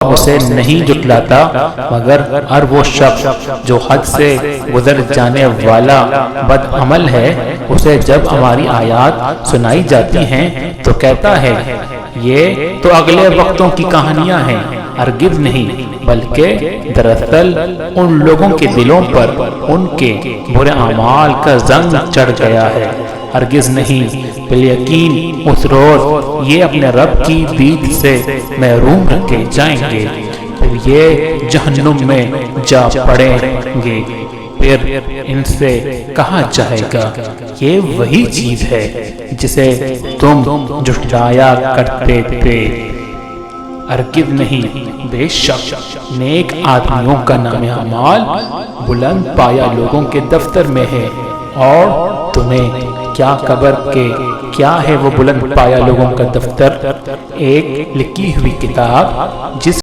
उसे नहीं जुटलाता, मगर हर वो शख्स जो हद से गुजर जाने वाला बदअमल है, उसे जब हमारी आयात सुनाई जाती हैं तो कहता है ये तो अगले वक्तों की कहानियां हैं। हरगिज़ नहीं, बल्कि दरअसल उन लोगों के दिलों पर उनके बुरे अमाल का जंग चढ़ गया है। हरगिज़ नहीं, बिलयकीन उस रोज़ ये अपने रब की दीद से महरूम रखे जाएंगे, फिर ये जहन्नुम में जा पड़ेंगे। फिर इनसे कहा जाएगा ये वही चीज़ है जिसे तुम झुठलाया करते थे। हरगिज़ नहीं, बेशक नेक आदमियों का नाम अमाल बुलंद पाया लोगों के दफ्तर में है, और तुम्हें क्या खबर के क्या है वो बुलंद पाया लोगों का दफ्तर? एक लिखी हुई किताब जिस